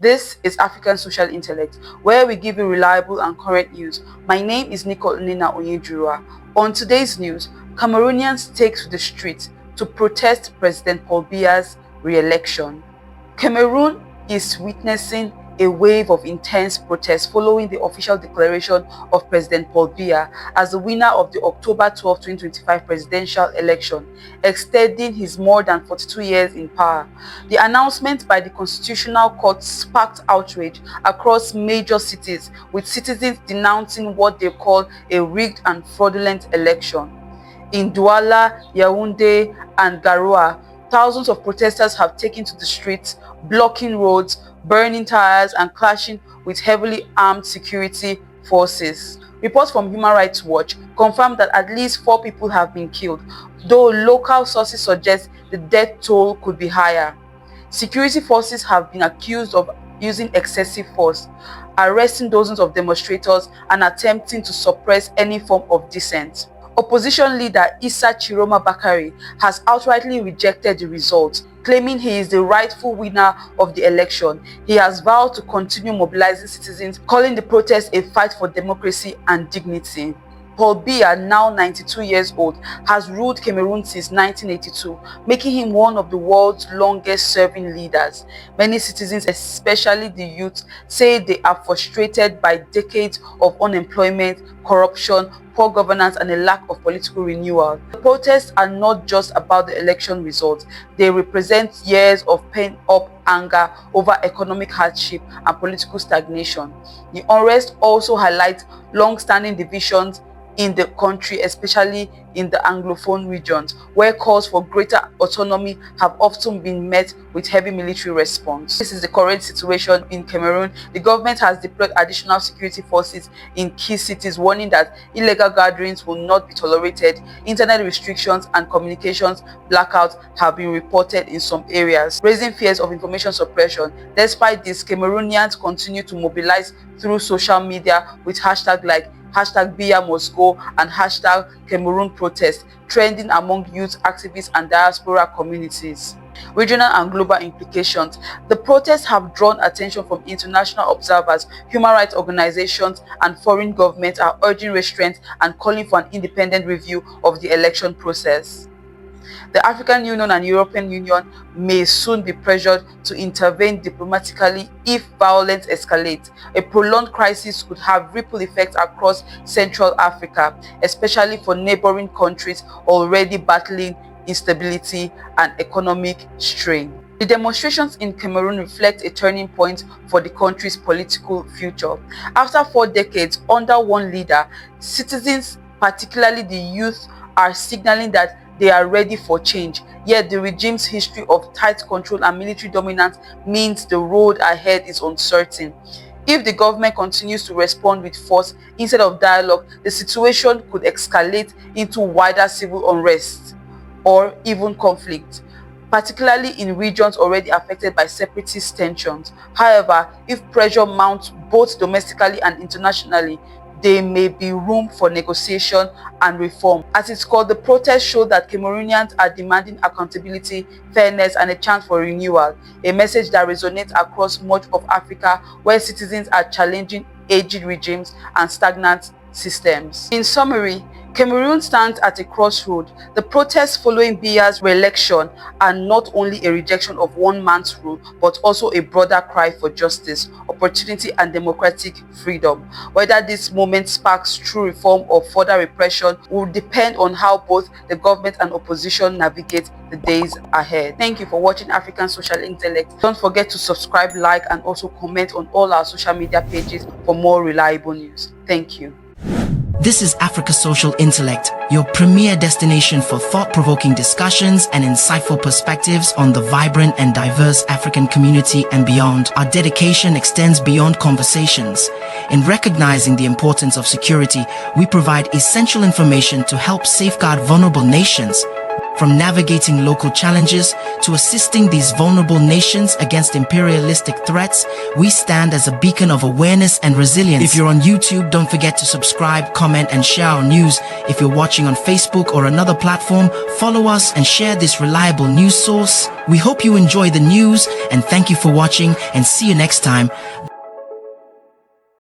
This is African Social Intellect, where we give you reliable and current news. My name is Nicole Nina Onyejurua. On today's news, Cameroonians take to the streets to protest President Paul Biya's re-election. Cameroon is witnessing a wave of intense protests following the official declaration of President Paul Biya as the winner of the October 12, 2025 presidential election, extending his more than 42 years in power. The announcement by the Constitutional Court sparked outrage across major cities, with citizens denouncing what they call a rigged and fraudulent election. In Douala, Yaoundé, and Garoua, thousands of protesters have taken to the streets, blocking roads, burning tires, and clashing with heavily armed security forces. Reports from Human Rights Watch confirm that at least 4 people have been killed, though local sources suggest the death toll could be higher. Security forces have been accused of using excessive force, arresting dozens of demonstrators, and attempting to suppress any form of dissent. Opposition leader Issa Chiroma Bakari has outrightly rejected the results, claiming he is the rightful winner of the election. He has vowed to continue mobilizing citizens, calling the protest a fight for democracy and dignity. Paul Biya, now 92 years old, has ruled Cameroon since 1982, making him one of the world's longest-serving leaders. Many citizens, especially the youth, say they are frustrated by decades of unemployment, corruption, poor governance, and a lack of political renewal. The protests are not just about the election results. They represent years of pent-up anger over economic hardship and political stagnation. The unrest also highlights long-standing divisions in the country, especially in the Anglophone regions, where calls for greater autonomy have often been met with heavy military response. This is the current situation in Cameroon. The government has deployed additional security forces in key cities, warning that illegal gatherings will not be tolerated. Internet restrictions and communications blackouts have been reported in some areas, raising fears of information suppression. Despite this, Cameroonians continue to mobilize through social media with hashtags like #Biya must go and #Cameroon protest trending among youth activists and diaspora communities. Regional and global implications. The protests have drawn attention from international observers. Human rights organizations and foreign governments are urging restraint and calling for an independent review of the election process. The African Union and European Union may soon be pressured to intervene diplomatically if violence escalates. A prolonged crisis could have ripple effects across Central Africa, especially for neighboring countries already battling instability and economic strain. The demonstrations in Cameroon reflect a turning point for the country's political future. After 4 decades under one leader, citizens, particularly the youth, are signaling that they are ready for change. Yet the regime's history of tight control and military dominance means the road ahead is uncertain. If the government continues to respond with force instead of dialogue, the situation could escalate into wider civil unrest or even conflict, particularly in regions already affected by separatist tensions. However, if pressure mounts both domestically and internationally, there may be room for negotiation and reform. At its core, the protests show that Cameroonians are demanding accountability, fairness, and a chance for renewal, a message that resonates across much of Africa, where citizens are challenging aged regimes and stagnant systems. In summary, Cameroon stands at a crossroad. The protests following Biya's re-election are not only a rejection of one man's rule, but also a broader cry for justice, opportunity, and democratic freedom. Whether this moment sparks true reform or further repression will depend on how both the government and opposition navigate the days ahead. Thank you for watching African Social Intellect. Don't forget to subscribe, like, and also comment on all our social media pages for more reliable news. Thank you. This is Africa Social Intellect, your premier destination for thought-provoking discussions and insightful perspectives on the vibrant and diverse African community and beyond. Our dedication extends beyond conversations. In recognizing the importance of security, we provide essential information to help safeguard vulnerable nations. From navigating local challenges to assisting these vulnerable nations against imperialistic threats, we stand as a beacon of awareness and resilience. If you're on YouTube, don't forget to subscribe, comment, and share our news. If you're watching on Facebook or another platform, follow us and share this reliable news source. We hope you enjoy the news, and thank you for watching, and see you next time.